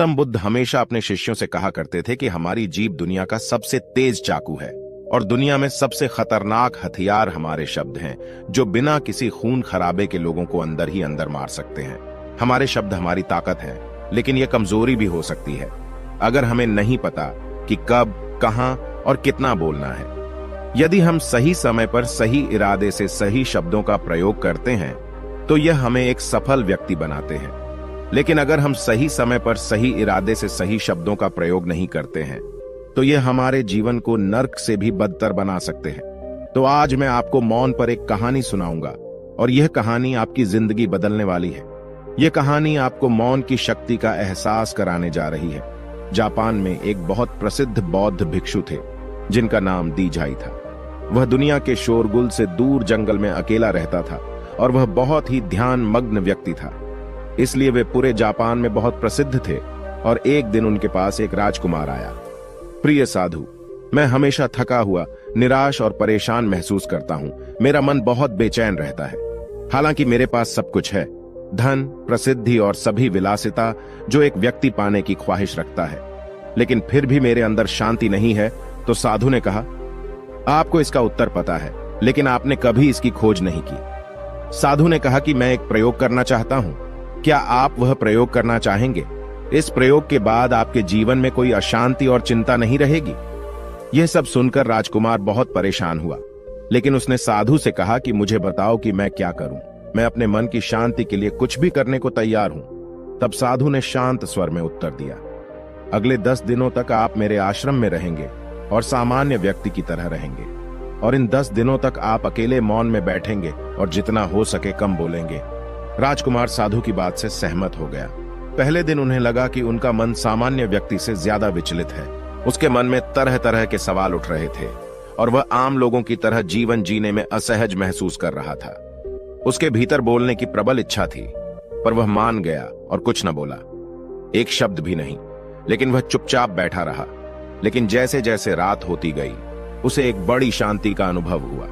गौतम बुद्ध हमेशा अपने शिष्यों से कहा करते थे कि हमारी जीभ दुनिया का सबसे तेज चाकू है और दुनिया में सबसे खतरनाक हथियार हमारे शब्द हैं, जो बिना किसी खून खराबे के लोगों को अंदर ही अंदर मार सकते हैं। हमारे शब्द हमारी ताकत है, लेकिन यह कमजोरी भी हो सकती है अगर हमें नहीं पता कि कब, कहां और कितना बोलना है। यदि हम सही समय पर सही इरादे से सही शब्दों का प्रयोग करते हैं तो यह हमें एक सफल व्यक्ति बनाते हैं, लेकिन अगर हम सही समय पर सही इरादे से सही शब्दों का प्रयोग नहीं करते हैं तो यह हमारे जीवन को नर्क से भी बदतर बना सकते हैं। तो आज मैं आपको मौन पर एक कहानी सुनाऊंगा और यह कहानी आपकी जिंदगी बदलने वाली है। यह कहानी आपको मौन की शक्ति का एहसास कराने जा रही है। जापान में एक बहुत प्रसिद्ध बौद्ध भिक्षु थे जिनका नाम दीजाई था। वह दुनिया के शोरगुल से दूर जंगल में अकेला रहता था और वह बहुत ही ध्यान मग्न व्यक्ति था, इसलिए वे पूरे जापान में बहुत प्रसिद्ध थे। और एक दिन उनके पास एक राजकुमार आया। प्रिय साधु, मैं हमेशा थका हुआ, निराश और परेशान महसूस करता हूं। मेरा मन बहुत बेचैन रहता है। हालांकि मेरे पास सब कुछ है, धन, प्रसिद्धि और सभी विलासिता जो एक व्यक्ति पाने की ख्वाहिश रखता है, लेकिन फिर भी मेरे अंदर शांति नहीं है। तो साधु ने कहा, आपको इसका उत्तर पता है, लेकिन आपने कभी इसकी खोज नहीं की। साधु ने कहा कि मैं एक प्रयोग करना चाहता हूं। क्या आप वह प्रयोग करना चाहेंगे? इस प्रयोग के बाद आपके जीवन में कोई अशांति और चिंता नहीं रहेगी। यह सब सुनकर राजकुमार बहुत परेशान हुआ, लेकिन उसने साधु से कहा कि मुझे बताओ कि मैं क्या करूं। मैं अपने मन की शांति के लिए कुछ भी करने को तैयार हूं। तब साधु ने शांत स्वर में उत्तर दिया, अगले 10 दिनों तक आप मेरे आश्रम में रहेंगे और सामान्य व्यक्ति की तरह रहेंगे। और इन 10 दिनों तक आप अकेले मौन में बैठेंगे और जितना हो सके कम बोलेंगे। राजकुमार साधु की बात से सहमत हो गया। पहले दिन उन्हें लगा कि उनका मन सामान्य व्यक्ति से ज्यादा विचलित है। उसके मन में तरह तरह के सवाल उठ रहे थे और वह आम लोगों की तरह जीवन जीने में असहज महसूस कर रहा था। उसके भीतर बोलने की प्रबल इच्छा थी, पर वह मान गया और कुछ न बोला, एक शब्द भी नहीं। लेकिन वह चुपचाप बैठा रहा। लेकिन जैसे जैसे रात होती गई, उसे एक बड़ी शांति का अनुभव हुआ।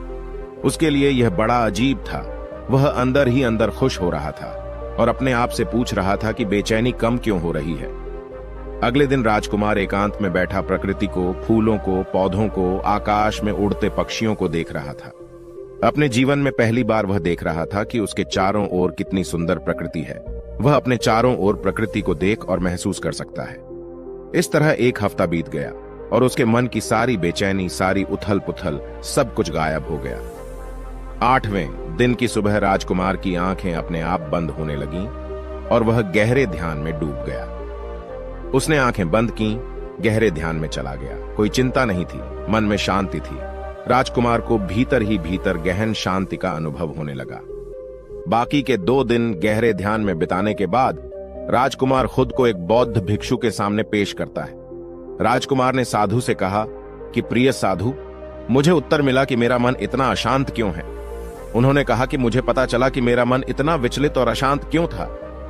उसके लिए यह बड़ा अजीब था। वह अंदर ही अंदर खुश हो रहा था और अपने आप से पूछ रहा था कि बेचैनी कम क्यों हो रही है। अगले दिन राजकुमार एकांत में बैठा प्रकृति को, फूलों को, पौधों को, आकाश में उड़ते पक्षियों को देख रहा था। अपने जीवन में पहली बार वह देख रहा था कि उसके चारों ओर कितनी सुंदर प्रकृति है। वह अपने चारों ओर प्रकृति को देख और महसूस कर सकता है। इस तरह एक हफ्ता बीत गया और उसके मन की सारी बेचैनी, सारी उथल पुथल, सब कुछ गायब हो गया। 8वें दिन की सुबह राजकुमार की आंखें अपने आप बंद होने लगीं और वह गहरे ध्यान में डूब गया। उसने आंखें बंद की, गहरे ध्यान में चला गया। कोई चिंता नहीं थी, मन में शांति थी। राजकुमार को भीतर ही भीतर गहन शांति का अनुभव होने लगा। बाकी के 2 दिन गहरे ध्यान में बिताने के बाद राजकुमार खुद को एक बौद्ध भिक्षु के सामने पेश करता है। राजकुमार ने साधु से कहा कि प्रिय साधु, मुझे उत्तर मिला कि मेरा मन इतना अशांत क्यों है। उन्होंने कहा कि मुझे पता चला कि मेरा मन इतना विचलित और अशांत क्यों था।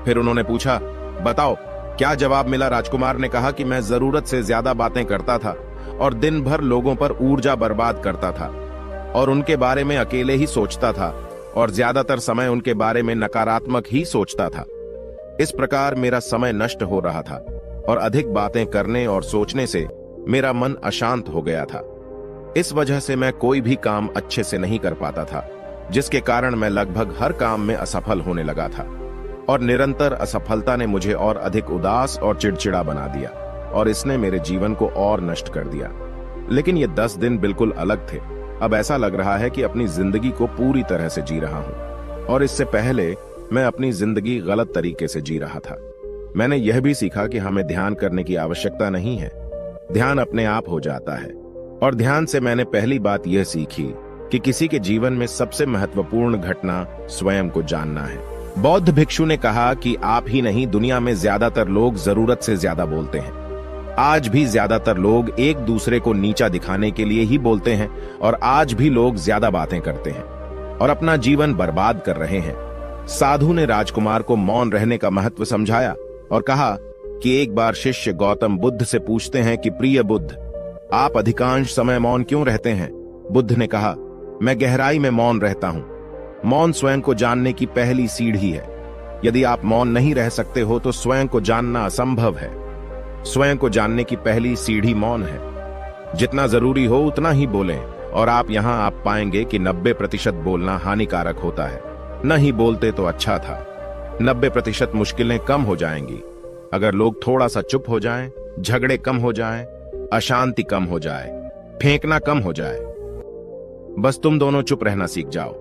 फिर उन्होंने पूछा, बताओ क्या जवाब मिला? राजकुमार ने कहा कि मैं जरूरत से ज्यादा बातें करता था और दिन भर लोगों पर ऊर्जा बर्बाद करता था और उनके बारे में अकेले ही सोचता था और ज्यादातर समय उनके बारे में नकारात्मक ही सोचता था। इस प्रकार मेरा समय नष्ट हो रहा था और अधिक बातें करने और सोचने से मेरा मन अशांत हो गया था। इस वजह से मैं कोई भी काम अच्छे से नहीं कर पाता था, जिसके कारण मैं लगभग हर काम में असफल होने लगा था और निरंतर असफलता ने मुझे और अधिक उदास और चिड़चिड़ा बना दिया और इसने मेरे जीवन को और नष्ट कर दिया। लेकिन ये 10 दिन बिल्कुल अलग थे। अब ऐसा लग रहा है कि अपनी जिंदगी को पूरी तरह से जी रहा हूं और इससे पहले मैं अपनी जिंदगी गलत तरीके से जी रहा था। मैंने यह भी सीखा कि हमें ध्यान करने की आवश्यकता नहीं है, ध्यान अपने आप हो जाता है। और ध्यान से मैंने पहली बात यह सीखी कि किसी के जीवन में सबसे महत्वपूर्ण घटना स्वयं को जानना है। बौद्ध भिक्षु ने कहा कि आप ही नहीं, दुनिया में ज्यादातर लोग जरूरत से ज्यादा बोलते हैं। आज भी ज्यादातर लोग एक दूसरे को नीचा दिखाने के लिए ही बोलते हैं और आज भी लोग ज्यादा बातें करते हैं और अपना जीवन बर्बाद कर रहे हैं। साधु ने राजकुमार को मौन रहने का महत्व समझाया और कहा कि एक बार शिष्य गौतम बुद्ध से पूछते हैं कि प्रिय बुद्ध, आप अधिकांश समय मौन क्यों रहते हैं? बुद्ध ने कहा, मैं गहराई में मौन रहता हूं। मौन स्वयं को जानने की पहली सीढ़ी है। यदि आप मौन नहीं रह सकते हो तो स्वयं को जानना असंभव है। स्वयं को जानने की पहली सीढ़ी मौन है। जितना जरूरी हो उतना ही बोलें, और आप पाएंगे कि 90% बोलना हानिकारक होता है। नहीं बोलते तो अच्छा था। 90% मुश्किलें कम हो जाएंगी अगर लोग थोड़ा सा चुप हो जाएं, झगड़े कम हो जाएं, अशांति कम हो जाए, फेंकना कम हो जाए। बस तुम दोनों चुप रहना सीख जाओ।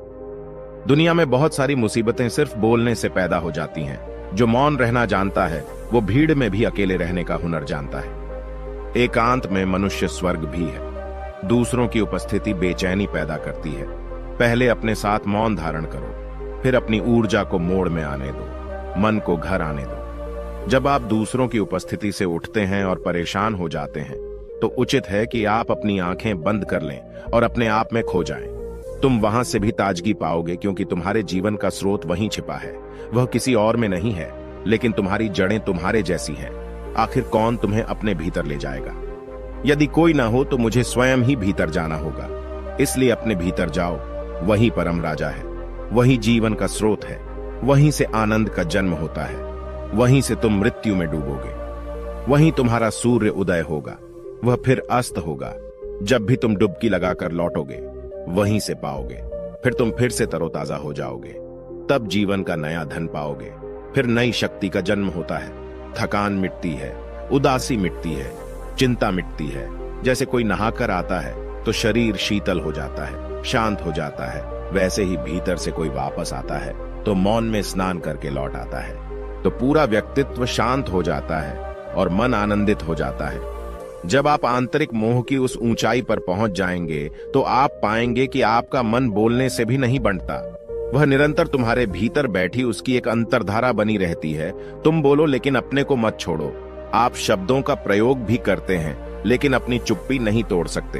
दुनिया में बहुत सारी मुसीबतें सिर्फ बोलने से पैदा हो जाती हैं। जो मौन रहना जानता है वो भीड़ में भी अकेले रहने का हुनर जानता है। एकांत में मनुष्य स्वर्ग भी है। दूसरों की उपस्थिति बेचैनी पैदा करती है। पहले अपने साथ मौन धारण करो, फिर अपनी ऊर्जा को मोड़ में आने दो, मन को घर आने दो। जब आप दूसरों की उपस्थिति से उठते हैं और परेशान हो जाते हैं तो उचित है कि आप अपनी आंखें बंद कर लें और अपने आप में खो जाएं। तुम वहां से भी ताजगी पाओगे, क्योंकि तुम्हारे जीवन का स्रोत वहीं छिपा है। वह किसी और में नहीं है, लेकिन तुम्हारी जड़ें तुम्हारे जैसी हैं। आखिर कौन तुम्हें अपने भीतर ले जाएगा? यदि कोई ना हो तो मुझे स्वयं ही भीतर जाना होगा। इसलिए अपने भीतर जाओ। वही परम राजा है, वही जीवन का स्रोत है, वहीं से आनंद का जन्म होता है, वहीं से तुम मृत्यु में डूबोगे। वहीं तुम्हारा सूर्य उदय होगा, वह फिर अस्त होगा। जब भी तुम डुबकी लगाकर लौटोगे वहीं से पाओगे। फिर तुम फिर से तरोताजा हो जाओगे। तब जीवन का नया धन पाओगे। फिर नई शक्ति का जन्म होता है। थकान मिटती है, उदासी मिटती है, चिंता मिटती है। जैसे कोई नहाकर आता है तो शरीर शीतल हो जाता है, शांत हो जाता है, वैसे ही भीतर से कोई वापस आता है तो मौन में स्नान करके लौट आता है तो पूरा व्यक्तित्व शांत हो जाता है और मन आनंदित हो जाता है। जब आप आंतरिक मोह की उस ऊंचाई पर पहुंच जाएंगे तो आप पाएंगे कि आपका मन बोलने से भी नहीं बनता। वह निरंतर तुम्हारे भीतर बैठी उसकी एक अंतर्धारा बनी रहती है। तुम बोलो लेकिन अपने को मत छोड़ो। आप शब्दों का प्रयोग भी करते हैं लेकिन अपनी चुप्पी नहीं तोड़ सकते।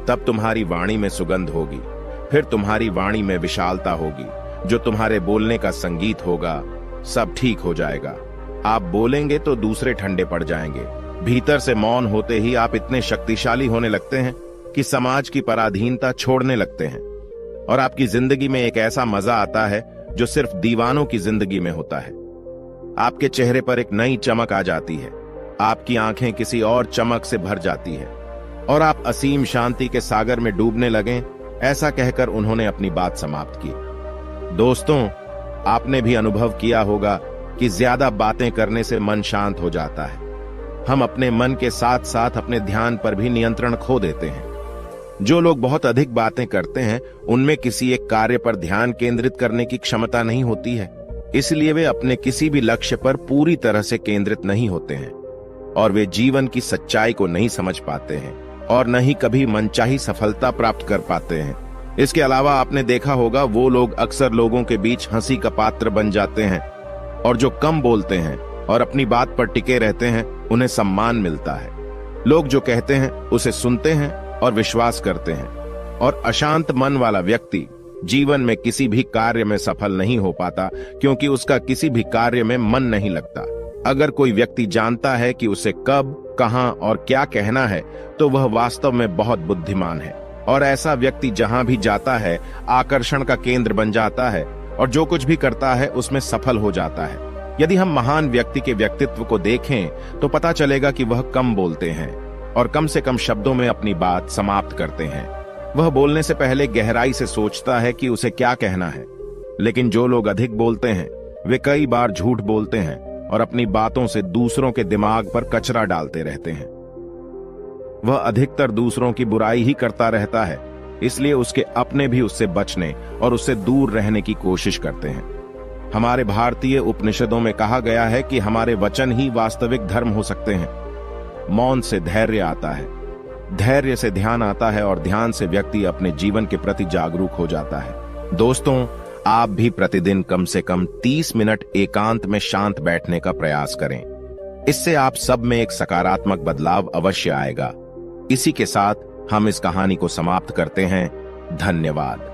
तब तुम्हारी वाणी में सुगंध होगी, फिर तुम्हारी वाणी में विशालता होगी, जो तुम्हारे बोलने का संगीत होगा। सब ठीक हो जाएगा। आप बोलेंगे तो दूसरे ठंडे पड़ जाएंगे। भीतर से मौन होते ही आप इतने शक्तिशाली होने लगते हैं कि समाज की पराधीनता छोड़ने लगते हैं और आपकी जिंदगी में एक ऐसा मजा आता है जो सिर्फ दीवानों की जिंदगी में होता है। आपके चेहरे पर एक नई चमक आ जाती है, आपकी आंखें किसी और चमक से भर जाती है और आप असीम शांति के सागर में डूबने लगें। ऐसा कहकर उन्होंने अपनी बात समाप्त की। दोस्तों, आपने भी अनुभव किया होगा कि ज्यादा बातें करने से मन शांत हो जाता है। हम अपने मन के साथ साथ अपने ध्यान पर भी नियंत्रण खो देते हैं। जो लोग बहुत अधिक बातें करते हैं उनमें किसी एक कार्य पर ध्यान केंद्रित करने की क्षमता नहीं होती है। इसलिए वे अपने किसी भी लक्ष्य पर पूरी तरह से केंद्रित नहीं होते हैं और वे जीवन की सच्चाई को नहीं समझ पाते हैं और न ही कभी मनचाही सफलता प्राप्त कर पाते हैं। इसके अलावा आपने देखा होगा वो लोग अक्सर लोगों के बीच हंसी का पात्र बन जाते हैं और जो कम बोलते हैं और अपनी बात पर टिके रहते हैं उन्हें सम्मान मिलता है। लोग जो कहते हैं उसे सुनते हैं और विश्वास करते हैं और अशांत मन वाला व्यक्ति जीवन में किसी भी कार्य में सफल नहीं हो पाता, क्योंकि उसका किसी भी कार्य में मन नहीं लगता। अगर कोई व्यक्ति जानता है कि उसे कब, कहां और क्या कहना है तो वह वास्तव में बहुत बुद्धिमान है और ऐसा व्यक्ति जहां भी जाता है आकर्षण का केंद्र बन जाता है और जो कुछ भी करता है उसमें सफल हो जाता है। यदि हम महान व्यक्ति के व्यक्तित्व को देखें तो पता चलेगा कि वह कम बोलते हैं और कम से कम शब्दों में अपनी बात समाप्त करते हैं। वह बोलने से पहले गहराई से सोचता है कि उसे क्या कहना है। लेकिन जो लोग अधिक बोलते हैं वे कई बार झूठ बोलते हैं और अपनी बातों से दूसरों के दिमाग पर कचरा डालते रहते हैं। वह अधिकतर दूसरों की बुराई ही करता रहता है, इसलिए उसके अपने भी उससे बचने और उससे दूर रहने की कोशिश करते हैं। हमारे भारतीय उपनिषदों में कहा गया है कि हमारे वचन ही वास्तविक धर्म हो सकते हैं। मौन से धैर्य आता है, धैर्य से ध्यान आता है और ध्यान से व्यक्ति अपने जीवन के प्रति जागरूक हो जाता है। दोस्तों, आप भी प्रतिदिन कम से कम 30 मिनट एकांत में शांत बैठने का प्रयास करें। इससे आप सब में एक सकारात्मक बदलाव अवश्य आएगा। इसी के साथ हम इस कहानी को समाप्त करते हैं। धन्यवाद।